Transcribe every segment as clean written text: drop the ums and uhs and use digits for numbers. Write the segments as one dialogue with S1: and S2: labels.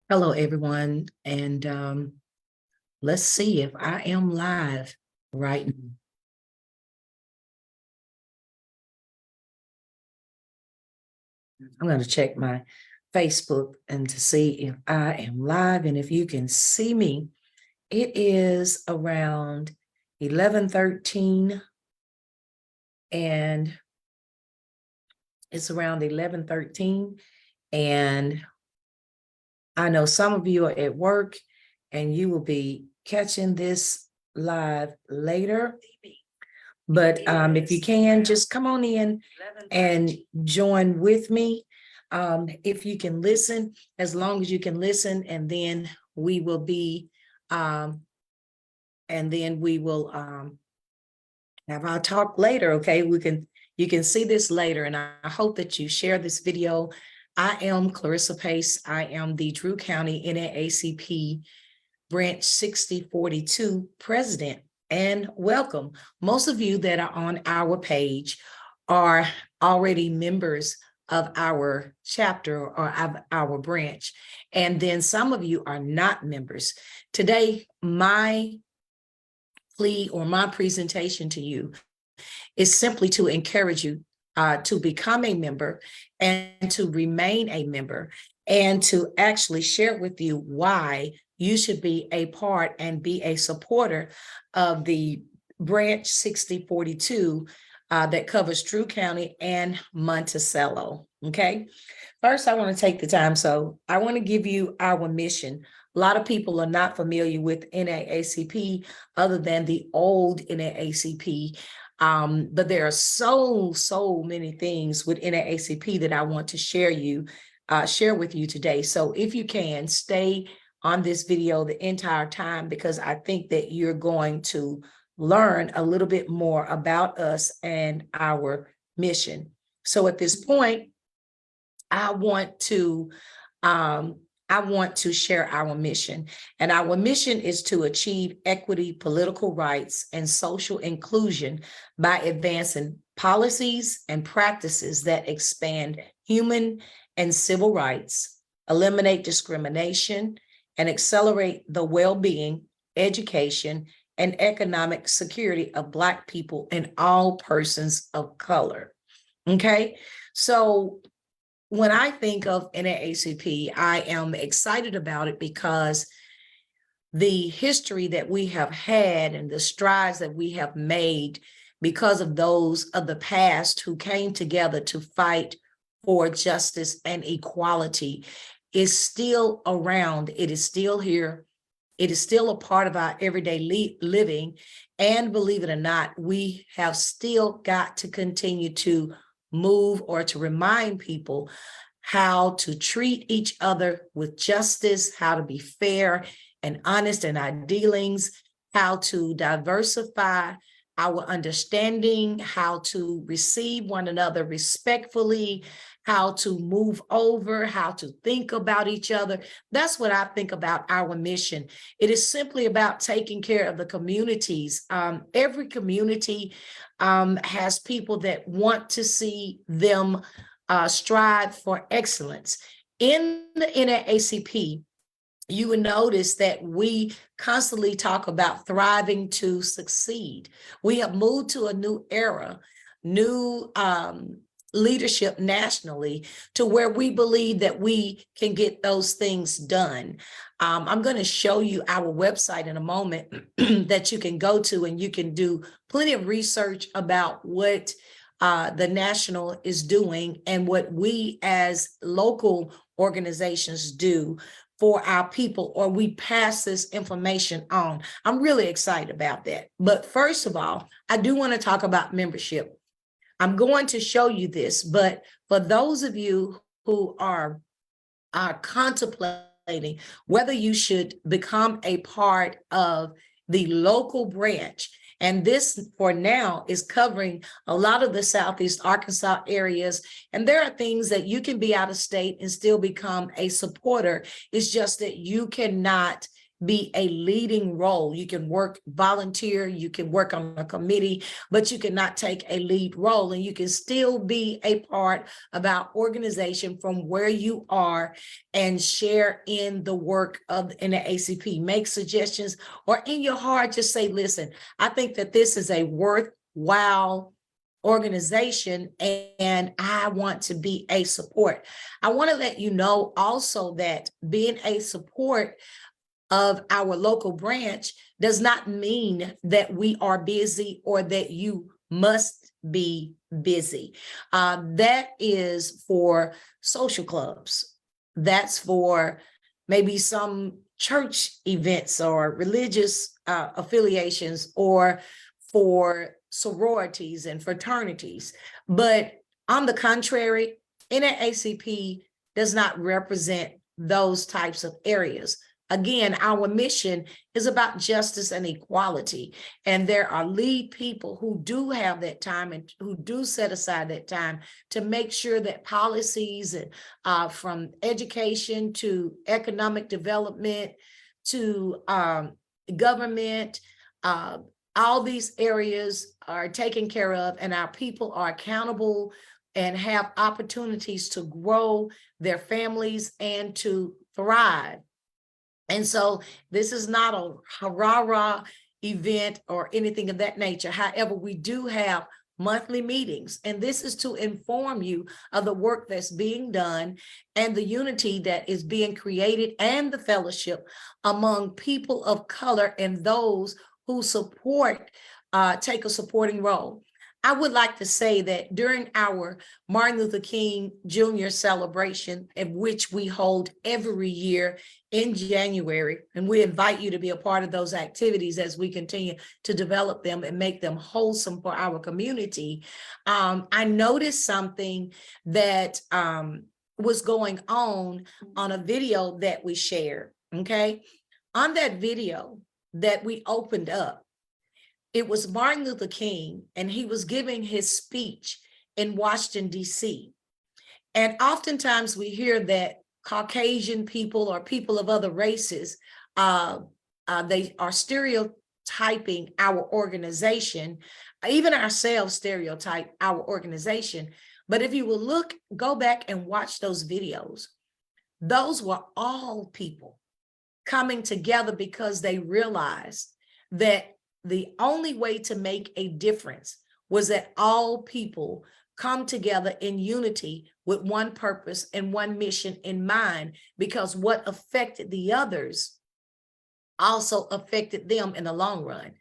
S1: Hello, everyone, and let's see if I am live right now. I'm going to check my Facebook and to see if I am live and if you can see me. It is around 11:13, and it's around 11:13, and I know some of you are at work and you will be catching this live later. But if you can, just come on in and join with me. If you can listen, as long as you can listen, and then we will be, have our talk later. Okay, you can see this later, and I hope that you share this video. I am Clarissa Pace. I am the Drew County NAACP Branch 6042 president, and welcome. Most of you that are on our page are already members of our chapter or of our branch, and then some of you are not members. Today, my plea or my presentation to you is simply to encourage you to become a member and to remain a member, and to actually share with you why you should be a part and be a supporter of the Branch 6042 that covers Drew County and Monticello. Okay. First, I want to take the time. So I want to give you our mission. A lot of people are not familiar with NAACP other than the old NAACP. But there are so many things with NAACP that I want to share with you today. So if you can, stay on this video the entire time, because I think that you're going to learn a little bit more about us and our mission. So at this point, I want to share our mission. And our mission is to achieve equity, political rights, and social inclusion by advancing policies and practices that expand human and civil rights, eliminate discrimination, and accelerate the well-being, education, and economic security of Black people and all persons of color. Okay, so when I think of NAACP, I am excited about it because the history that we have had and the strides that we have made because of those of the past who came together to fight for justice and equality is still around. It is still here. It is still a part of our everyday living. And believe it or not, we have still got to continue to move or to remind people how to treat each other with justice, how to be fair and honest in our dealings, how to diversify our understanding, how to receive one another respectfully, how to move over, how to think about each other. That's what I think about our mission. It is simply about taking care of the communities. Every community has people that want to see them strive for excellence. In the NAACP, you would notice that we constantly talk about thriving to succeed. We have moved to a new era, new leadership nationally, to where we believe that we can get those things done. I'm going to show you our website in a moment that you can go to, and you can do plenty of research about what the national is doing and what we as local organizations do for our people, or we pass this information on. I'm really excited about that. But first of all, I do want to talk about membership. I'm going to show you this, but for those of you who are contemplating whether you should become a part of the local branch, and this for now is covering a lot of the Southeast Arkansas areas. And there are things that you can be out of state and still become a supporter. It's just that you cannot be a leading role. You can work volunteer, you can work on a committee, but you cannot take a lead role, and you can still be a part of our organization from where you are and share in the work of in the ACP, make suggestions, or in your heart, just say, listen, I think that this is a worthwhile organization and I want to be a support. I want to let you know also that being a support of our local branch does not mean that we are busy or that you must be busy. That is for social clubs. That's for maybe some church events or religious affiliations, or for sororities and fraternities. But on the contrary, NAACP does not represent those types of areas. Again, our mission is about justice and equality. And there are lead people who do have that time and who do set aside that time to make sure that policies from education to economic development to government, all these areas are taken care of, and our people are accountable and have opportunities to grow their families and to thrive. And so this is not a hurrah event or anything of that nature. However, we do have monthly meetings, and this is to inform you of the work that's being done and the unity that is being created and the fellowship among people of color and those who support, take a supporting role. I would like to say that during our Martin Luther King Jr. celebration, of which we hold every year in January, and we invite you to be a part of those activities as we continue to develop them and make them wholesome for our community. I noticed something that was going on a video that we shared, okay? On that video that we opened up, it was Martin Luther King, and he was giving his speech in Washington, D.C. And oftentimes we hear that Caucasian people or people of other races, they are stereotyping our organization, even ourselves stereotype our organization. But if you will go back and watch those videos, those were all people coming together because they realized that the only way to make a difference was that all people come together in unity with one purpose and one mission in mind, because what affected the others also affected them in the long run.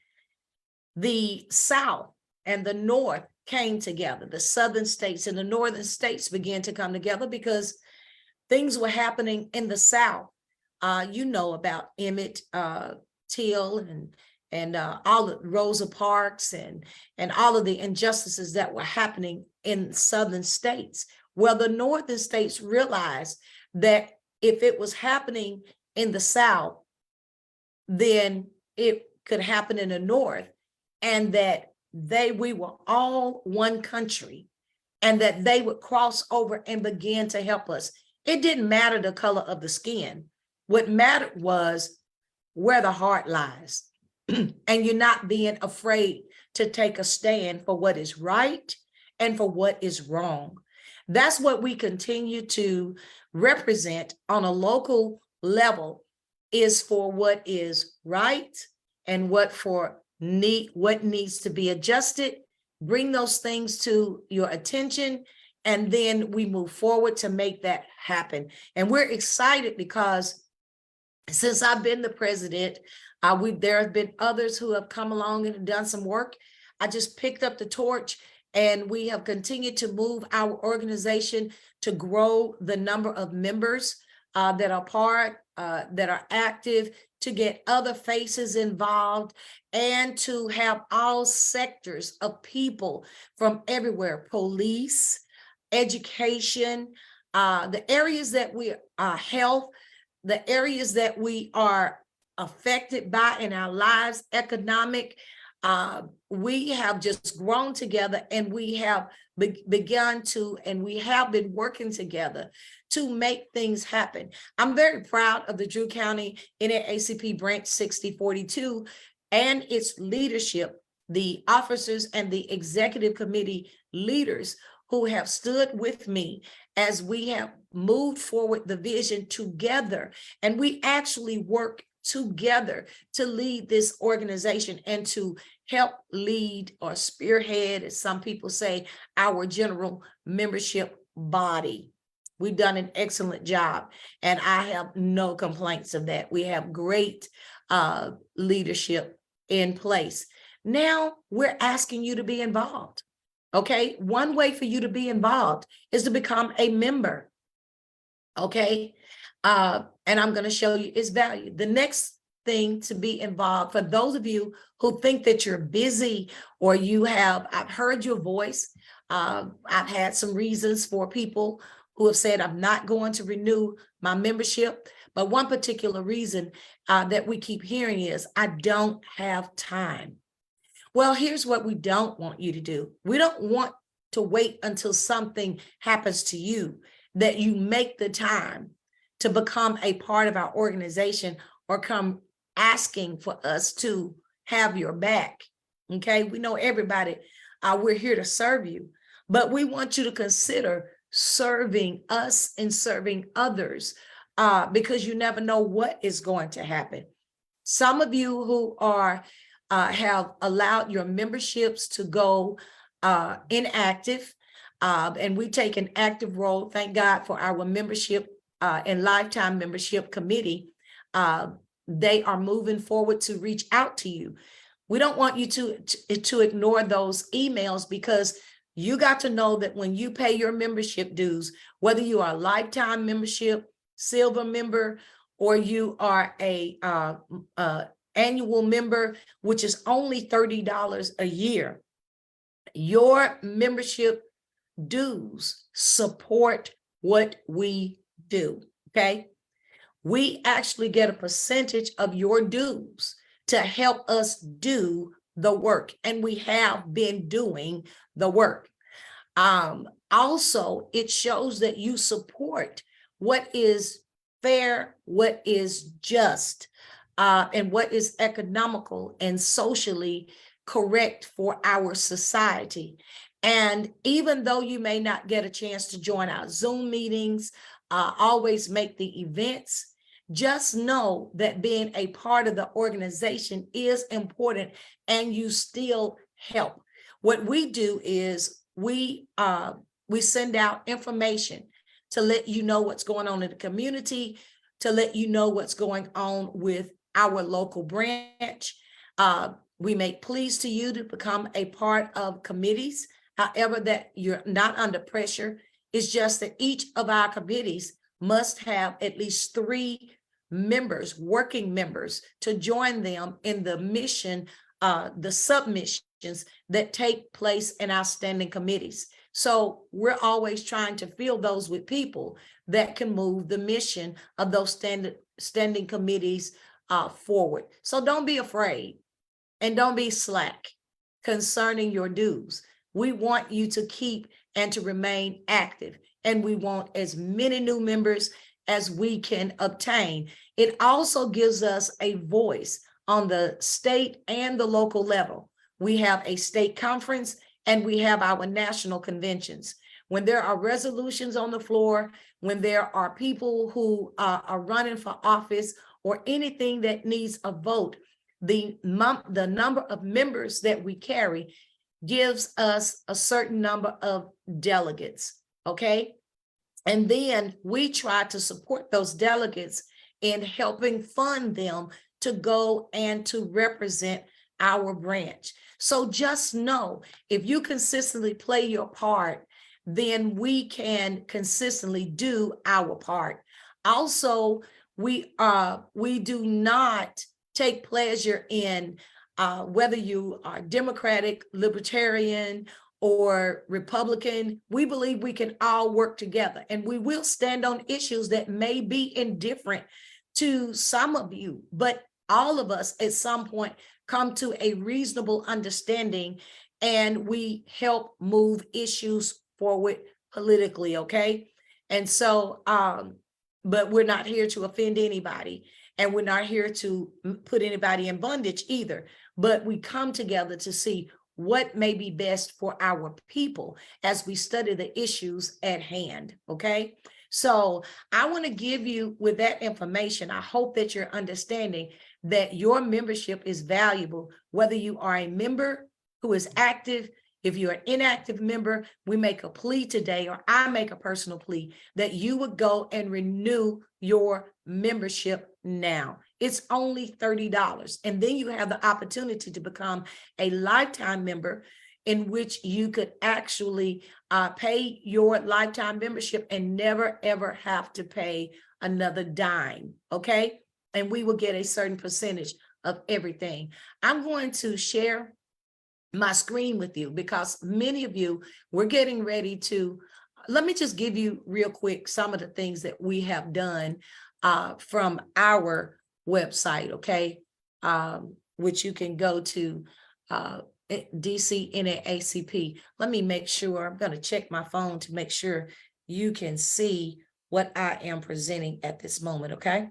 S1: The South and the North came together. The Southern states and the Northern states began to come together because things were happening in the South. You know about Emmett Till and all of Rosa Parks and all of the injustices that were happening in Southern states. Well, the Northern states realized that if it was happening in the South, then it could happen in the North, and that we were all one country, and that they would cross over and begin to help us. It didn't matter the color of the skin. What mattered was where the heart lies. And you're not being afraid to take a stand for what is right and for what is wrong. That's what we continue to represent on a local level, is for what is right and what needs to be adjusted. Bring those things to your attention, and then we move forward to make that happen. And we're excited because since I've been the president, there have been others who have come along and done some work. I just picked up the torch, and we have continued to move our organization to grow the number of members that are active, to get other faces involved, and to have all sectors of people from everywhere: police, education, the areas that we are health, the areas that we are affected by in our lives, economic, We have just grown together, and we have begun to, and we have been working together to make things happen. I'm very proud of the Drew County NAACP Branch 6042 and its leadership, the officers and the executive committee leaders who have stood with me as we have moved forward the vision together. And we actually work together to lead this organization and to help lead or spearhead, as some people say, our general membership body. We've done an excellent job, and I have no complaints of that. We have great leadership in place. Now we're asking you to be involved. Okay, one way for you to be involved is to become a member. Okay, and I'm going to show you its value. The next thing to be involved, for those of you who think that you're busy or you have, I've heard your voice. I've had some reasons for people who have said, I'm not going to renew my membership. But one particular reason that we keep hearing is, I don't have time. Well, here's what we don't want you to do. We don't want to wait until something happens to you that you make the time to become a part of our organization or come asking for us to have your back. Okay, we know everybody, we're here to serve you, but we want you to consider serving us and serving others because you never know what is going to happen. Some of you who are have allowed your memberships to go inactive, and we take an active role. Thank God for our membership and lifetime membership committee. They are moving forward to reach out to you. We don't want you to ignore those emails, because you got to know that when you pay your membership dues, whether you are a lifetime membership, silver member, or you are a annual member, which is only $30 a year, your membership dues support what we do. Okay, we actually get a percentage of your dues to help us do the work, and we have been doing the work. Also, it shows that you support what is fair, what is just, and what is economical and socially correct for our society. And even though you may not get a chance to join our Zoom meetings, always make the events, just know that being a part of the organization is important, and you still help. What we do is we send out information to let you know what's going on in the community, to let you know what's going on with our local branch. We make pleas to you to become a part of committees, however that you're not under pressure. It's just that each of our committees must have at least 3 members, working members, to join them in the mission, the submissions that take place in our standing committees. So we're always trying to fill those with people that can move the mission of those standing committees forward. So don't be afraid and don't be slack concerning your dues. We want you to keep and to remain active, and we want as many new members as we can obtain. It also gives us a voice on the state and the local level. We have a state conference and we have our national conventions. When there are resolutions on the floor, when there are people who are running for office or anything that needs a vote, the number of members that we carry gives us a certain number of delegates, okay? And then we try to support those delegates in helping fund them to go and to represent our branch. So just know, if you consistently play your part, then we can consistently do our part. Also, we do not take pleasure in whether you are Democratic, Libertarian, or Republican. We believe we can all work together, and we will stand on issues that may be indifferent to some of you, but all of us at some point come to a reasonable understanding, and we help move issues forward politically, okay? And so, but we're not here to offend anybody, and we're not here to put anybody in bondage either. But we come together to see what may be best for our people as we study the issues at hand, okay? So I want to give you, with that information, I hope that you're understanding that your membership is valuable, whether you are a member who is active. If you're an inactive member, we make a plea today, or I make a personal plea, that you would go and renew your membership now. It's only $30. And then you have the opportunity to become a lifetime member, in which you could actually pay your lifetime membership and never, ever have to pay another dime, okay? And we will get a certain percentage of everything. I'm going to share my screen with you, because many of you, we're getting ready to, let me just give you real quick some of the things that we have done from our website, okay? Which you can go to DC NAACP. Let me make sure, I'm going to check my phone to make sure you can see what I am presenting at this moment, okay?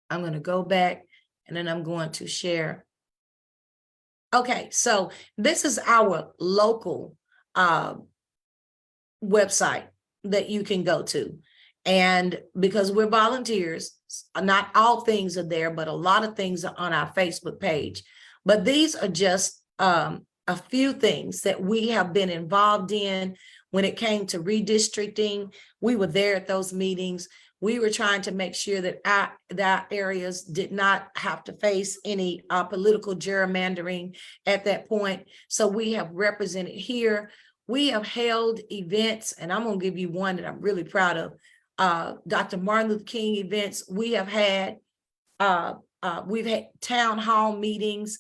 S1: I'm going to go back, and then I'm going to share. Okay, so this is our local website that you can go to. And because we're volunteers, not all things are there, but a lot of things are on our Facebook page. But these are just a few things that we have been involved in when it came to redistricting. We were there at those meetings. We were trying to make sure that our areas did not have to face any political gerrymandering at that point. So we have represented here. We have held events, and I'm going to give you one that I'm really proud of. Dr. Martin Luther King events. We have had, we've had town hall meetings.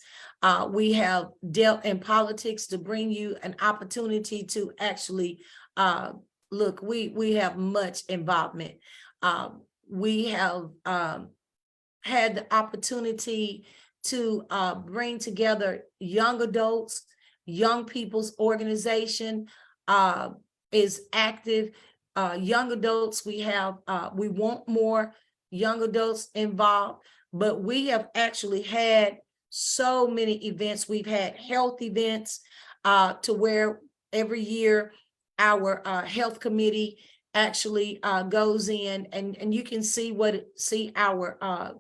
S1: We have dealt in politics to bring you an opportunity to actually look. We have much involvement. We have had the opportunity to bring together young adults. Young People's Organization is active. Young adults, we want more young adults involved, but we have actually had so many events. We've had health events to where every year our health committee actually goes in, and you can see our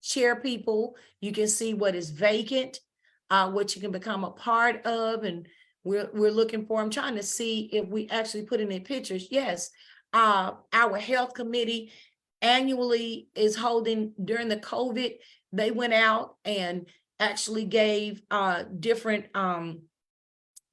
S1: chair people. You can see what is vacant, what you can become a part of, and we're looking for. I'm trying to see if we actually put in pictures. Yes, our health committee annually is holding. During the COVID, they went out and actually gave different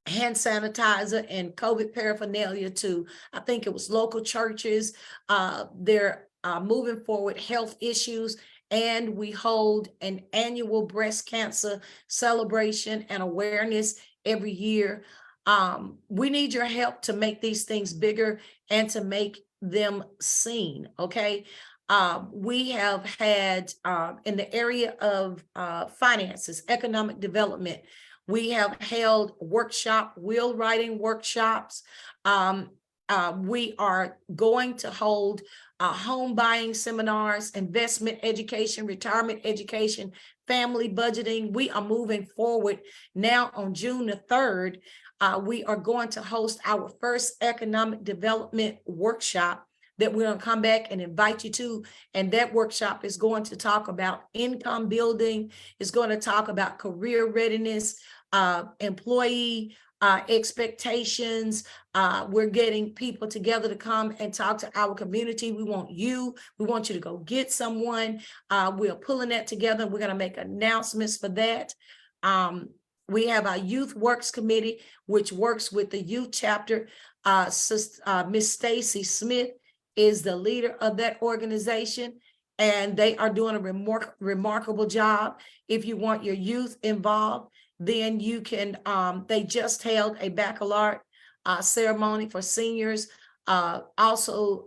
S1: hand sanitizer and COVID paraphernalia to, I think it was local churches. They're moving forward health issues, and we hold an annual breast cancer celebration and awareness every year. We need your help to make these things bigger and to make them seen, okay? We have had in the area of finances, economic development, we have held will writing workshops. We are going to hold home buying seminars, investment education, retirement education, family budgeting. We are moving forward now. On June the 3rd, we are going to host our first economic development workshop that we're going to come back and invite you to. And that workshop is going to talk about income building. It's going to talk about career readiness, employee expectations. We're getting people together to come and talk to our community. We want you to go get someone. We're pulling that together. We're going to make announcements for that. We have our Youth Works Committee, which works with the youth chapter. Miss Stacy Smith is the leader of that organization, and they are doing a remarkable job. If you want your youth involved, then you can, they just held a baccalaureate ceremony for seniors, also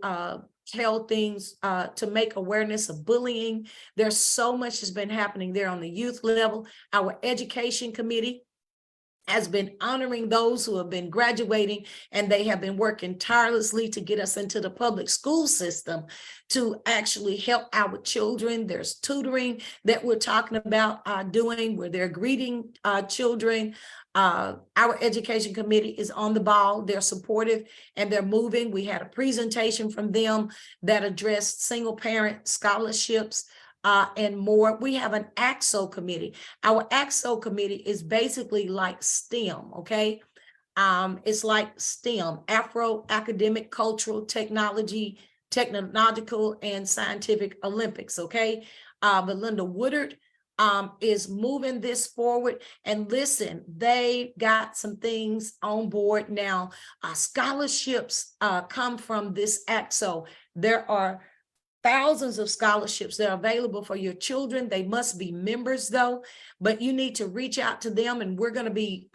S1: held things to make awareness of bullying. There's so much has been happening there on the youth level. Our education committee has been honoring those who have been graduating, and they have been working tirelessly to get us into the public school system to actually help our children. There's tutoring that we're talking about doing where they're greeting children. Our education committee is on the ball. They're supportive and they're moving. We had a presentation from them that addressed single parent scholarships and more. We have an AXO committee. Our AXO committee is basically like STEM, okay? It's like STEM, Afro, Academic, Cultural, Technological, and Scientific Olympics, okay? Belinda Woodard is moving this forward. And listen, they got some things on board now. Scholarships come from this AXO. There are thousands of scholarships that are available for your children. They must be members though, but you need to reach out to them, and we're going to be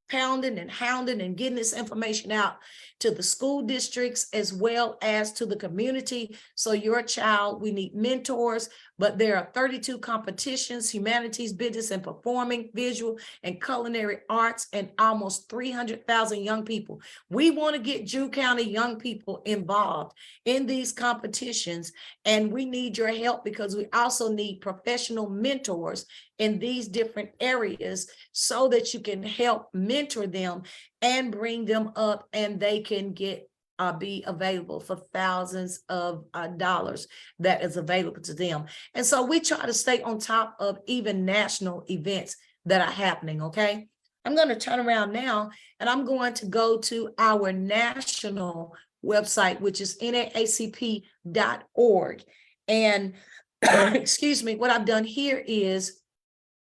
S1: pounding and hounding and getting this information out to the school districts as well as to the community. So your child, we need mentors, but there are 32 competitions: humanities, business and performing, visual and culinary arts, and almost 300,000 young people. We want to get Drew County young people involved in these competitions, and we need your help because we also need professional mentors in these different areas so that you can help mentor them and bring them up, and they can get be available for thousands of dollars that is available to them. And so we try to stay on top of even national events that are happening, okay? I'm going to turn around now and I'm going to go to our national website, which is naacp.org. And excuse me, what I've done here is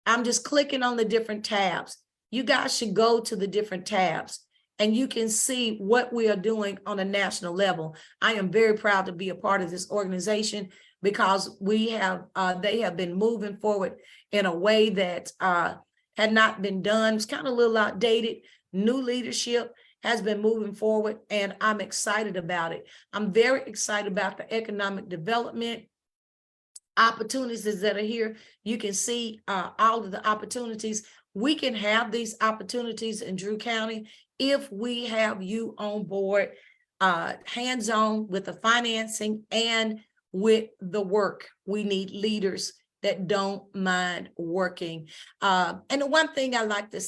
S1: I'm just clicking on the different tabs. You guys should go to the different tabs and you can see what we are doing on a national level. I am very proud to be a part of this organization because we have, they have been moving forward in a way that had not been done. It's kind of a little outdated. New leadership has been moving forward, and I'm excited about it. I'm very excited about the economic development opportunities that are here. You can see all of the opportunities. We can have these opportunities in Drew County if we have you on board, hands-on with the financing and with the work. We need leaders that don't mind working. And the one thing I like to,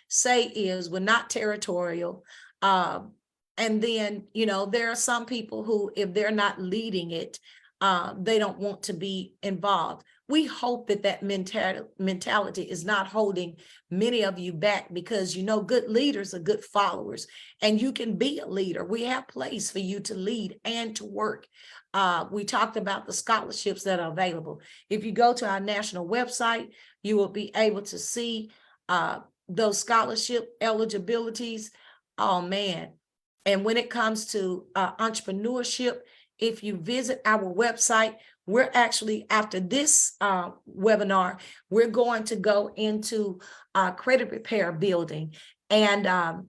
S1: say is we're not territorial. And then, there are some people who, if they're not leading it, they don't want to be involved. We hope that that mentality is not holding many of you back, because good leaders are good followers, and you can be a leader. We have place for you to lead and to work. We talked about the scholarships that are available. If you go to our national website, you will be able to see those scholarship eligibilities. Oh man. And when it comes to entrepreneurship, if you visit our website, we're actually, after this webinar, we're going to go into credit repair building. And our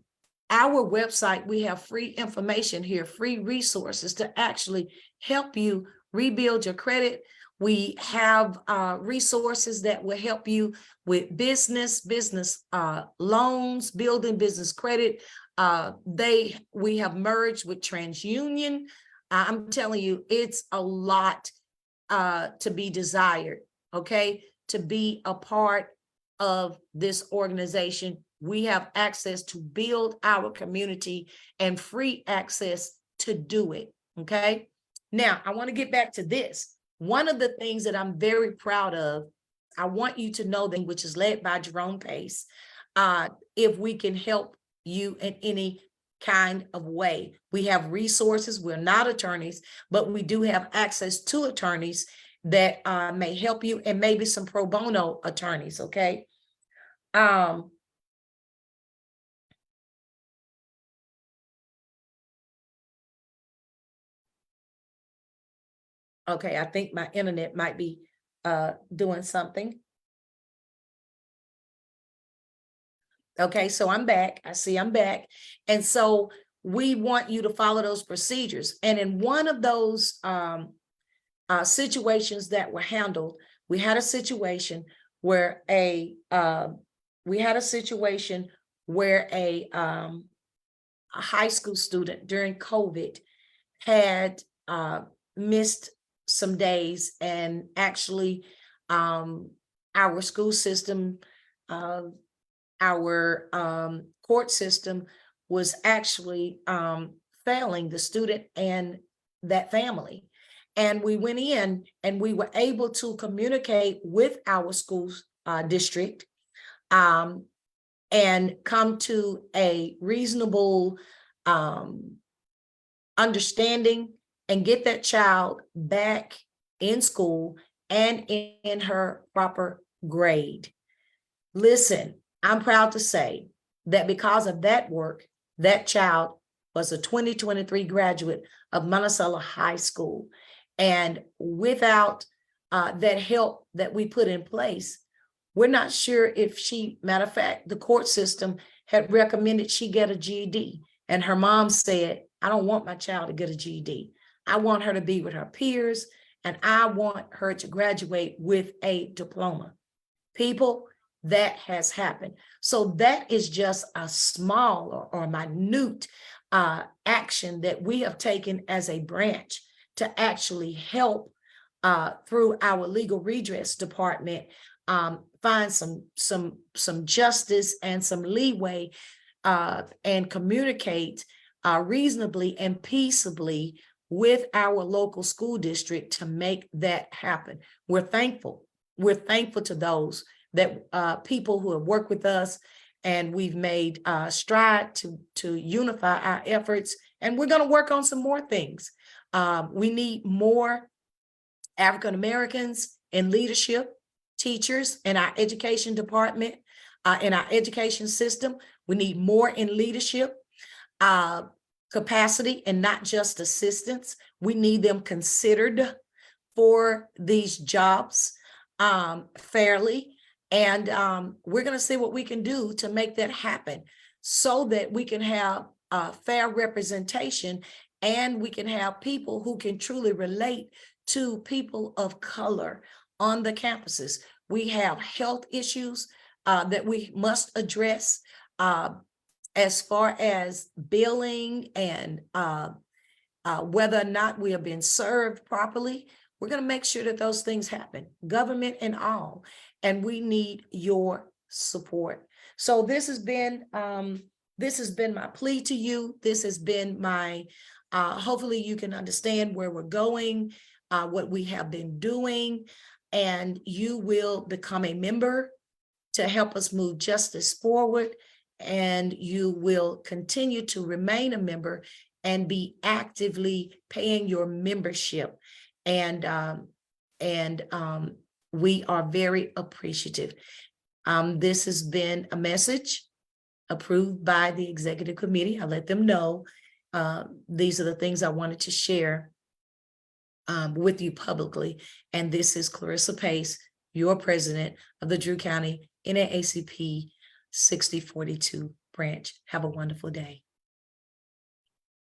S1: website, we have free information here, free resources to actually help you rebuild your credit. We have resources that will help you with business loans, building business credit. We have merged with TransUnion. I'm telling you, it's a lot to be desired, okay? To be a part of this organization. We have access to build our community and free access to do it, okay? Now, I want to get back to this. One of the things that I'm very proud of, I want you to know that, which is led by Jerome Pace, if we can help you in any kind of way. We have resources. We're not attorneys, but we do have access to attorneys that may help you, and maybe some pro bono attorneys, okay? Okay, I think my internet might be doing something. Okay, so I'm back. I see I'm back. And so we want you to follow those procedures. And in one of those situations that were handled, we had a situation where a high school student during COVID had missed some days, and actually our school system, uh, our court system was actually failing the student and that family. And we went in and we were able to communicate with our school district um, and come to a reasonable understanding and get that child back in school and in her proper grade. Listen, I'm proud to say that because of that work, that child was a 2023 graduate of Monticello High School. And without that help that we put in place, we're not sure if she, matter of fact, the court system had recommended she get a GED. And her mom said, I don't want my child to get a GED. I want her to be with her peers, and I want her to graduate with a diploma. People, that has happened. So that is just a small or minute action that we have taken as a branch to actually help through our legal redress department find some justice and some leeway and communicate reasonably and peaceably with our local school district to make that happen. We're thankful. We're thankful to those that people who have worked with us, and we've made stride to unify our efforts. And we're going to work on some more things. We need more African Americans in leadership, teachers in our education department, in our education system. We need more in leadership capacity and not just assistants. We need them considered for these jobs fairly. And we're going to see what we can do to make that happen so that we can have fair representation, and we can have people who can truly relate to people of color on the campuses. We have health issues that we must address as far as billing and whether or not we are being served properly. We're going to make sure that those things happen, government and all, and we need your support. So this has been my plea to you. This has been my, hopefully you can understand where we're going, what we have been doing, and you will become a member to help us move justice forward, and you will continue to remain a member and be actively paying your membership. And we are very appreciative. This has been a message approved by the executive committee. I let them know these are the things I wanted to share with you publicly. And this is Clarissa Pace, your president of the Drew County NAACP 6042 branch. Have a wonderful day.